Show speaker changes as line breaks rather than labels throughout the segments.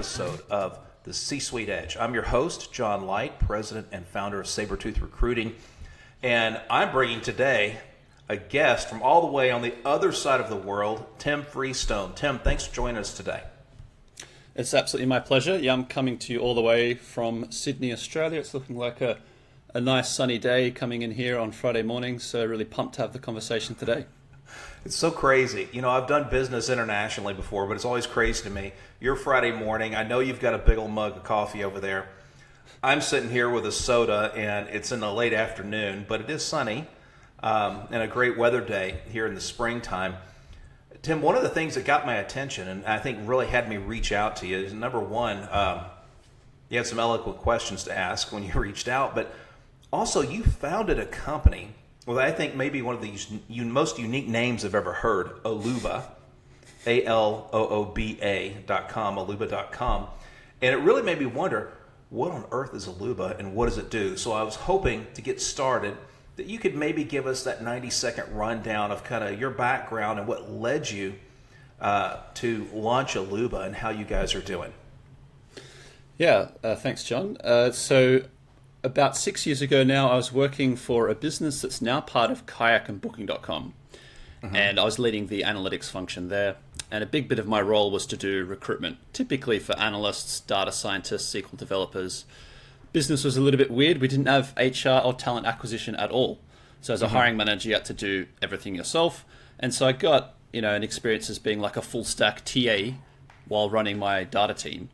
episode of the C-Suite Edge. I'm your host, John Light, president and founder of Sabretooth Recruiting. And I'm bringing today a guest from all the way on the other side of the world, Tim Freestone. Tim, thanks for joining us today.
It's absolutely my pleasure. Yeah, I'm coming to you all the way from Sydney, Australia. It's looking like a nice sunny day coming in here on Friday morning, so really pumped to have the conversation today.
It's so crazy. You know, I've done business internationally before, but it's always crazy to me. You're Friday morning. I know you've got a big old mug of coffee over there. I'm sitting here with a soda, and it's in the late afternoon, but it is sunny and a great weather day here in the springtime. Tim, one of the things that got my attention and I think really had me reach out to you is, number one, you had some eloquent questions to ask when you reached out, but also you founded a company with, I think, maybe one of the most unique names I've ever heard, Alooba, Alooba.com, Alooba.com. And it really made me wonder, what on earth is Alooba and what does it do? So I was hoping to get started that you could maybe give us that 90-second rundown of kind of your background and what led you to launch Alooba and how you guys are doing.
Yeah, thanks, John. So about 6 years ago now, I was working for a business that's now part of Kayak and Booking.com. And I was leading the analytics function there. And a big bit of my role was to do recruitment, typically for analysts, data scientists, SQL developers. Business was a little bit weird. We didn't have HR or talent acquisition at all. So as a hiring manager, you had to do everything yourself. And so I got, an experience as being like a full stack TA while running my data team.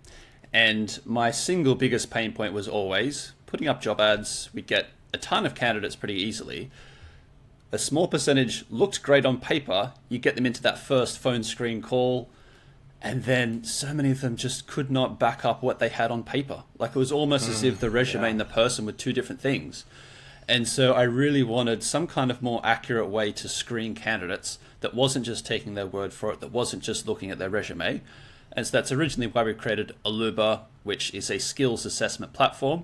And my single biggest pain point was always putting up job ads. We'd get a ton of candidates pretty easily. A small percentage looked great on paper. You get them into that first phone screen call, and then so many of them just could not back up what they had on paper. Like it was almost as if the resume and the person were two different things. And so I really wanted some kind of more accurate way to screen candidates that wasn't just taking their word for it, that wasn't just looking at their resume. And so that's originally why we created Alooba, which is a skills assessment platform,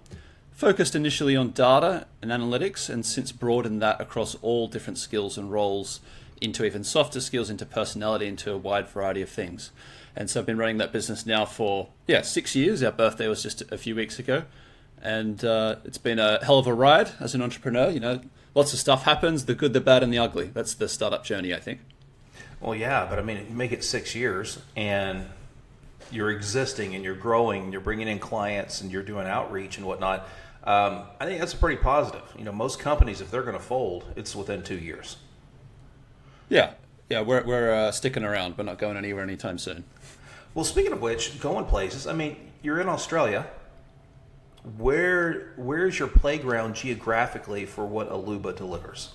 focused initially on data and analytics, and since broadened that across all different skills and roles into even softer skills, into personality, into a wide variety of things. And so I've been running that business now for 6 years. Our birthday was just a few weeks ago. And it's been a hell of a ride as an entrepreneur. Lots of stuff happens, the good, the bad, and the ugly. That's the startup journey, I think.
Well, yeah, but I mean, you make it 6 years and you're existing and you're growing, and you're bringing in clients and you're doing outreach and whatnot. I think that's pretty positive. Most companies, if they're going to fold, it's within 2 years.
Yeah, we're sticking around. We're not going anywhere anytime soon.
Well, speaking of which, going places, I mean, you're in Australia. Where's your playground geographically for what Alooba delivers?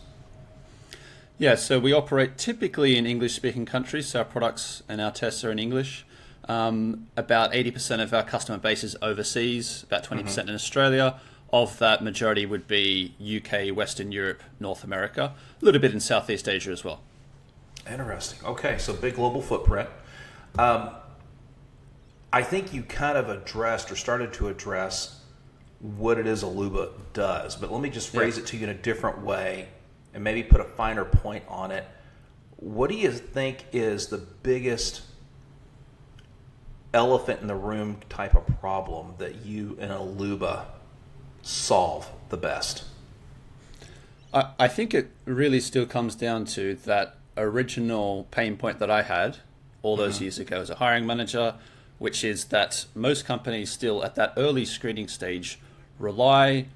Yeah, so we operate typically in English-speaking countries. So our products and our tests are in English. About 80% of our customer base is overseas, about 20% in Australia. Of that, majority would be UK, Western Europe, North America, a little bit in Southeast Asia as well.
Interesting. Okay, so big global footprint. I think you kind of addressed or started to address what it is Alooba does, but let me just phrase it to you in a different way and maybe put a finer point on it. What do you think is the biggest elephant in the room type of problem that you and Alooba solve the best?
I think it really still comes down to that original pain point that I had all those years ago as a hiring manager, which is that most companies still at that early screening stage rely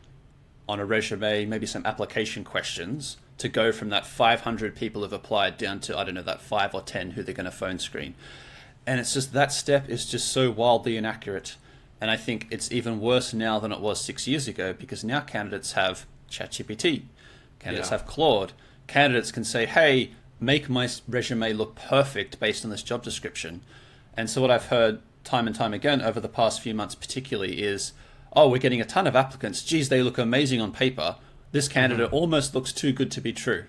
on a resume, maybe some application questions to go from that 500 people have applied down to, that 5 or 10 who they're going to phone screen. And it's just that step is just so wildly inaccurate. And I think it's even worse now than it was 6 years ago, because now candidates have ChatGPT, candidates have Claude, candidates can say, hey, make my resume look perfect based on this job description. And so what I've heard time and time again over the past few months particularly is, oh, we're getting a ton of applicants. Geez, they look amazing on paper. This candidate almost looks too good to be true.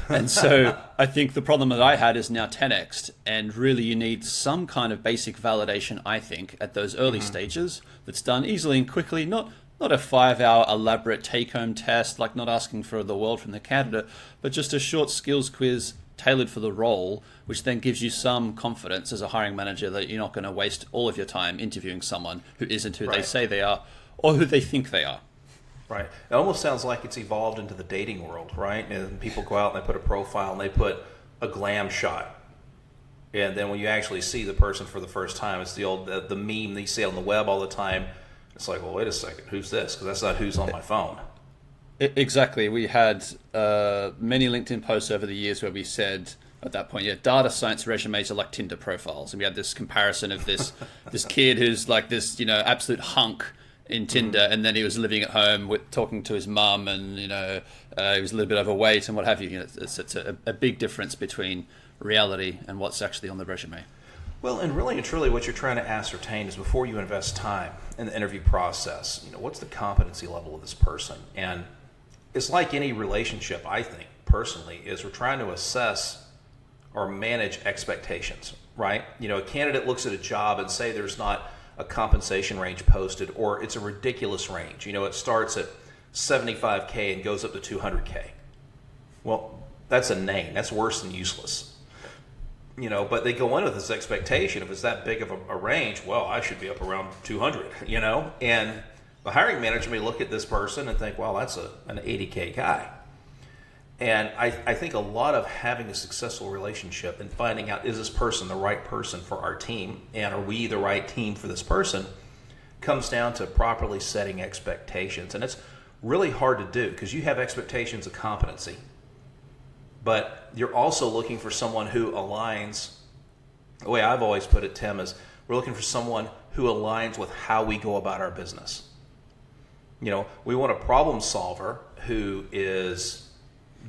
And so I think the problem that I had is now 10x'd, and really you need some kind of basic validation, I think, at those early stages that's done easily and quickly, not a 5-hour elaborate take-home test, like not asking for the world from the candidate, but just a short skills quiz tailored for the role, which then gives you some confidence as a hiring manager that you're not going to waste all of your time interviewing someone who isn't who they say they are or who they think they are.
Right. It almost sounds like it's evolved into the dating world, right? And people go out and they put a profile and they put a glam shot. And then when you actually see the person for the first time, it's the old the meme that you see on the web all the time. It's like, well, wait a second, who's this? Because that's not who's on my phone.
Exactly. We had many LinkedIn posts over the years where we said at that point, data science resumes are like Tinder profiles. And we had this comparison of this kid who's like this, absolute hunk in Tinder, and then he was living at home with talking to his mum, and he was a little bit overweight and what have you. It's a big difference between reality and what's actually on the resume.
Well, and really and truly what you're trying to ascertain is before you invest time in the interview process, what's the competency level of this person? And it's like any relationship, I think, personally, is we're trying to assess or manage expectations, right? A candidate looks at a job and say there's not a compensation range posted, or it's a ridiculous range. It starts at 75K and goes up to 200K. Well, that's a name. That's worse than useless. But they go in with this expectation, if it's that big of a range, well, I should be up around 200, and the hiring manager may look at this person and think, well, that's an 80K guy. And I think a lot of having a successful relationship and finding out, is this person the right person for our team, and are we the right team for this person, comes down to properly setting expectations. And it's really hard to do because you have expectations of competency, but you're also looking for someone who aligns. The way I've always put it, Tim, is we're looking for someone who aligns with how we go about our business. We want a problem solver who is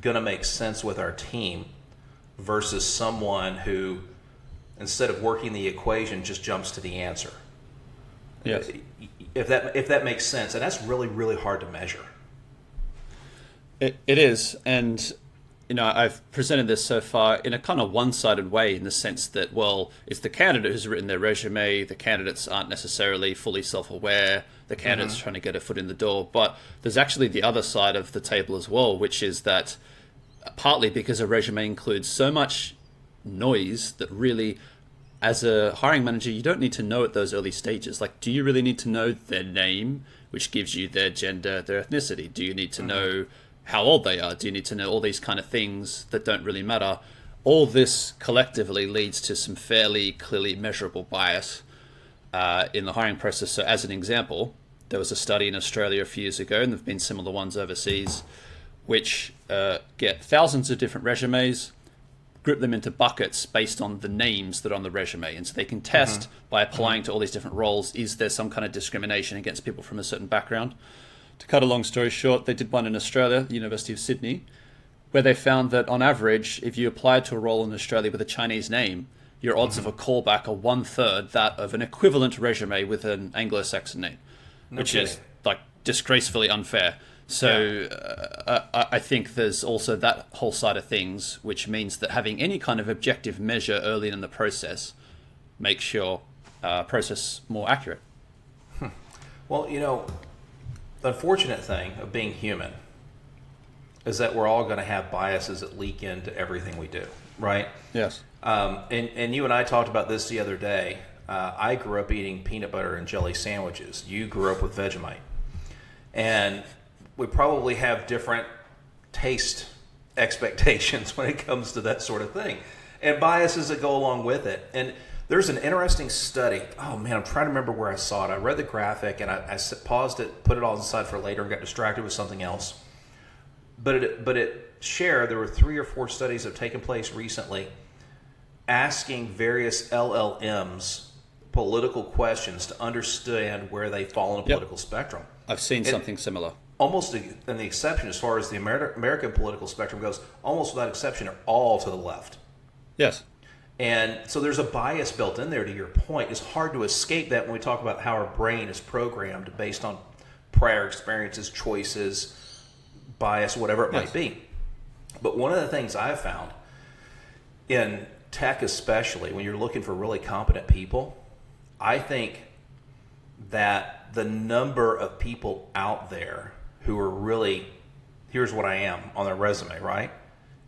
going to make sense with our team versus someone who, instead of working the equation, just jumps to the answer.
Yes.
If that makes sense. And that's really, really hard to measure.
It is. And, I've presented this so far in a kind of one-sided way, in the sense that, well, it's the candidate who's written their resume. The candidates aren't necessarily fully self-aware. The candidate's trying to get a foot in the door. But there's actually the other side of the table as well, which is that partly because a resume includes so much noise that really, as a hiring manager, you don't need to know at those early stages. Like, do you really need to know their name, which gives you their gender, their ethnicity? Do you need to know how old they are? Do you need to know all these kind of things that don't really matter? All this collectively leads to some fairly clearly measurable bias in the hiring process. So as an example, there was a study in Australia a few years ago, and there have been similar ones overseas, which get thousands of different resumes, group them into buckets based on the names that are on the resume. And so they can test by applying to all these different roles, is there some kind of discrimination against people from a certain background? To cut a long story short, they did one in Australia, the University of Sydney, where they found that on average, if you applied to a role in Australia with a Chinese name, your odds of a callback are 1/3 that of an equivalent resume with an Anglo-Saxon name, which is like disgracefully unfair. So I think there's also that whole side of things, which means that having any kind of objective measure early in the process makes your process more accurate.
Well, the unfortunate thing of being human is that we're all going to have biases that leak into everything we do, right?
Yes.
And you and I talked about this the other day. I grew up eating peanut butter and jelly sandwiches. You grew up with Vegemite. And we probably have different taste expectations when it comes to that sort of thing, and biases that go along with it. And there's an interesting study. Oh man, I'm trying to remember where I saw it. I read the graphic and I paused it, put it all aside for later, and got distracted with something else. But it shared there were 3 or 4 studies that have taken place recently, asking various LLMs political questions to understand where they fall in a political spectrum.
I've seen something similar.
Almost in the exception, as far as the American political spectrum goes, almost without exception, are all to the left.
Yes.
And so there's a bias built in there, to your point. It's hard to escape that when we talk about how our brain is programmed based on prior experiences, choices, bias, whatever it might be. But one of the things I've found in tech, especially when you're looking for really competent people, I think that the number of people out there who are really, here's what I am on their resume, right?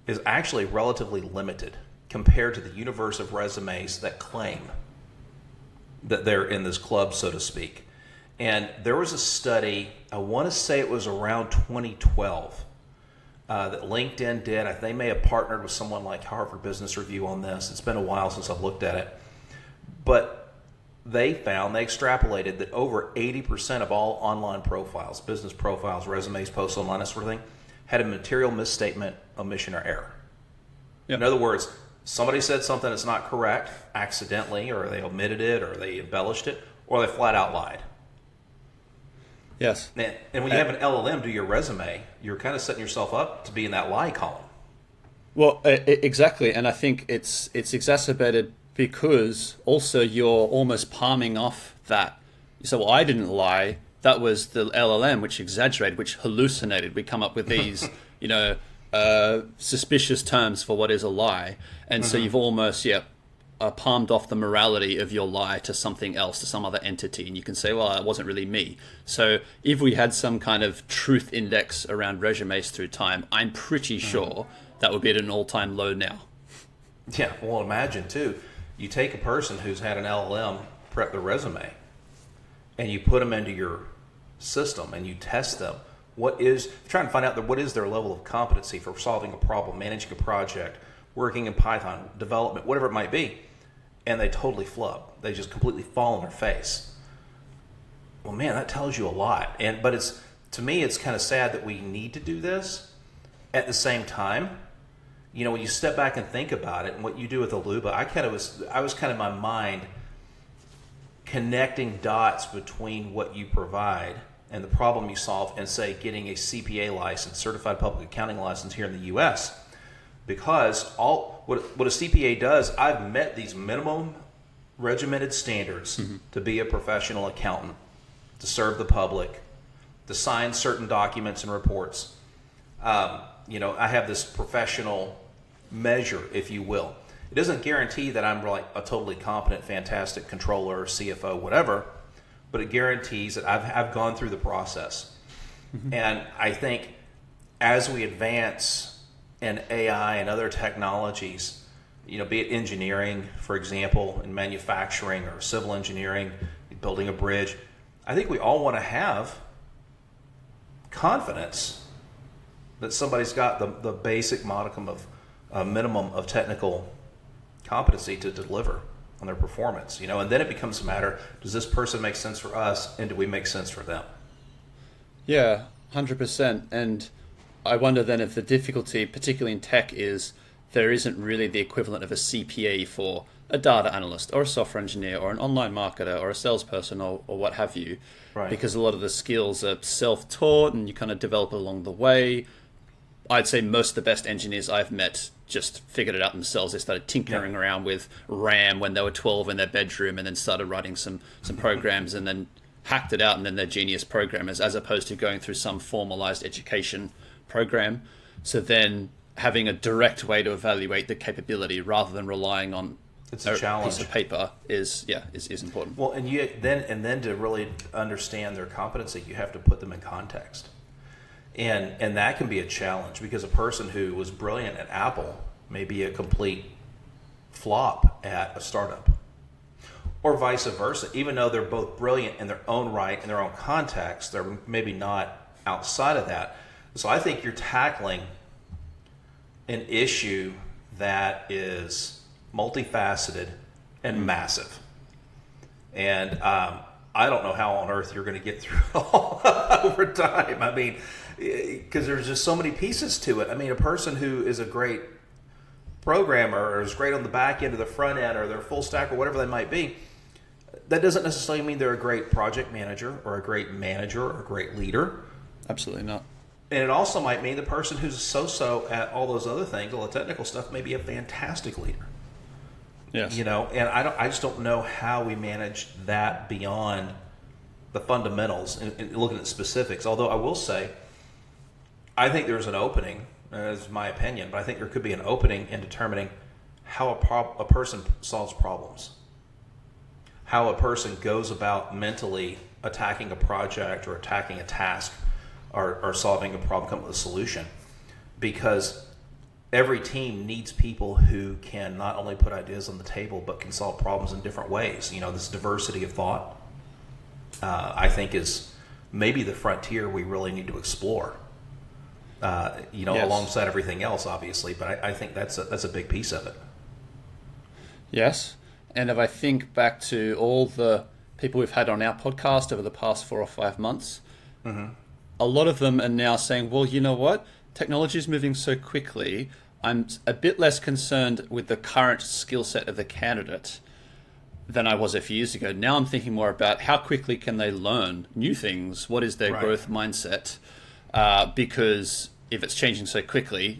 is actually relatively limited compared to the universe of resumes that claim that they're in this club, so to speak. And there was a study, I want to say it was around 2012, that LinkedIn did. They may have partnered with someone like Harvard Business Review on this. It's been a while since I've looked at it. But they extrapolated that over 80% of all online profiles, business profiles, resumes, posts online, that sort of thing, had a material misstatement, omission, or error.
Yep.
In other words, somebody said something that's not correct accidentally, or they omitted it, or they embellished it, or they flat out lied.
Yes.
And when you have an LLM do your resume, you're kind of setting yourself up to be in that lie column.
Well, exactly. And I think it's exacerbated because also you're almost palming off that. So, well, I didn't lie. That was the LLM, which exaggerated, which hallucinated. We come up with these, suspicious terms for what is a lie. And so you've almost, palmed off the morality of your lie to something else, to some other entity. And you can say, well, it wasn't really me. So if we had some kind of truth index around resumes through time, I'm pretty sure that would be at an all-time low now.
Yeah, well, imagine, too, you take a person who's had an LLM prep their resume, and you put them into your system, and you test them. Trying to find out what is their level of competency for solving a problem, managing a project, working in Python, development, whatever it might be, and they totally flub. They just completely fall on their face. Well, man, that tells you a lot. But to me, it's kind of sad that we need to do this. At the same time, when you step back and think about it, and what you do with Alooba, I was kind of in my mind connecting dots between what you provide and the problem you solve, and say getting a CPA license, certified public accounting license here in the U.S. Because what a CPA does, I've met these minimum regimented standards to be a professional accountant, to serve the public, to sign certain documents and reports. I have this professional measure, if you will. It doesn't guarantee that I'm like a totally competent, fantastic controller, CFO, whatever, but it guarantees that I've gone through the process. And I think as we advance in AI and other technologies, be it engineering, for example, in manufacturing or civil engineering, building a bridge, I think we all want to have confidence that somebody's got the basic modicum of minimum of technical competency to deliver on their performance, and then it becomes a matter, does this person make sense for us, and do we make sense for them?
Yeah, 100%. And I wonder then if the difficulty, particularly in tech, is there isn't really the equivalent of a CPA for a data analyst or a software engineer or an online marketer or a salesperson or what have you.
Right.
Because a lot of the skills are self-taught and you kind of develop along the way. I'd say most of the best engineers I've met just figured it out themselves. They started tinkering around with RAM when they were 12 in their bedroom, and then started writing some programs, and then hacked it out, and then they're genius programmers, as opposed to going through some formalized education program. So then having a direct way to evaluate the capability rather than relying on
it's a challenge.
Piece of paper is important.
Well, and then to really understand their competency, you have to put them in context. And that can be a challenge, because a person who was brilliant at Apple may be a complete flop at a startup, or vice versa. Even though they're both brilliant in their own right, in their own context, they're maybe not outside of that. So I think you're tackling an issue that is multifaceted and massive. And I don't know how on earth you're going to get through it all over time. I mean, because there's just so many pieces to it. I mean, a person who is a great programmer or is great on the back end or the front end or they're full stack or whatever they might be, that doesn't necessarily mean they're a great project manager or a great manager or a great leader.
Absolutely not.
And it also might mean the person who's so-so at all those other things, all the technical stuff, may be a fantastic leader.
Yes.
And I just don't know how we manage that beyond the fundamentals and looking at specifics. Although I will say, I think there's an opening, as my opinion, but I think there could be an opening in determining how a person solves problems, how a person goes about mentally attacking a project or attacking a task or solving a problem, coming up with a solution. Because every team needs people who can not only put ideas on the table, but can solve problems in different ways. This diversity of thought, I think, is maybe the frontier we really need to explore. Yes. Alongside everything else, obviously, but I think that's a big piece of it.
Yes, and if I think back to all the people we've had on our podcast over the past 4 or 5 months, a lot of them are now saying, well, you know what? Technology is moving so quickly, I'm a bit less concerned with the current skill set of the candidate than I was a few years ago. Now I'm thinking more about how quickly can they learn new things? What is their growth mindset? Because if it's changing so quickly,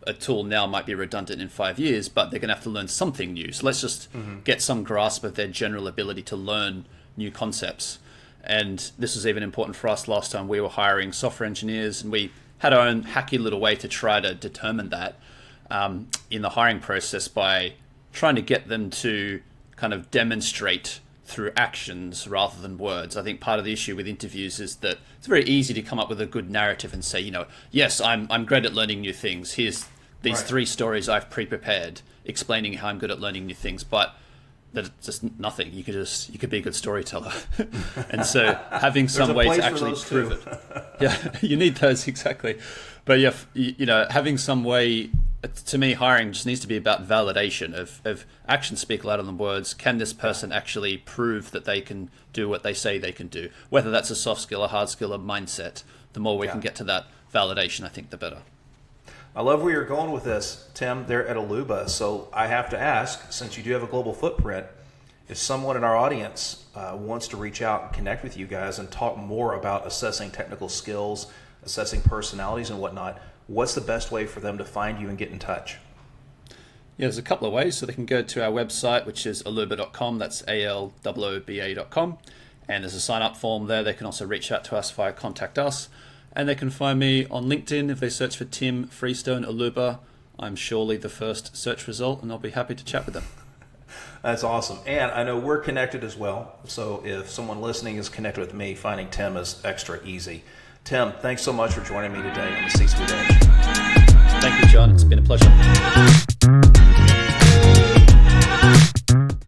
a tool now might be redundant in 5 years, but they're going to have to learn something new. So let's just get some grasp of their general ability to learn new concepts. And this was even important for us last time we were hiring software engineers, and we had our own hacky little way to try to determine that in the hiring process by trying to get them to kind of demonstrate through actions rather than words. I think part of the issue with interviews is that it's very easy to come up with a good narrative and say, yes, I'm great at learning new things. Here's these 3 stories I've pre-prepared explaining how I'm good at learning new things, but that's just nothing. You could be a good storyteller. And so having some way to actually prove it. Yeah, you need those, exactly. But having some way, to me, hiring just needs to be about validation of actions speak louder than words. Can this person actually prove that they can do what they say they can do? Whether that's a soft skill, a hard skill, a mindset, the more we can get to that validation, I think, the better.
I love where you're going with this, Tim, there at Alooba. So I have to ask, since you do have a global footprint, if someone in our audience wants to reach out and connect with you guys and talk more about assessing technical skills, assessing personalities and whatnot, what's the best way for them to find you and get in touch?
Yeah, there's a couple of ways. So they can go to our website, which is alooba.com. That's ALOOBA.com. And there's a sign-up form there. They can also reach out to us via Contact Us. And they can find me on LinkedIn if they search for Tim Freestone Alooba. I'm surely the first search result, and I'll be happy to chat with them.
That's awesome. And I know we're connected as well. So if someone listening is connected with me, finding Tim is extra easy. Tim, thanks so much for joining me today on the C-Suite Edge.
Thank you, John. It's been a pleasure.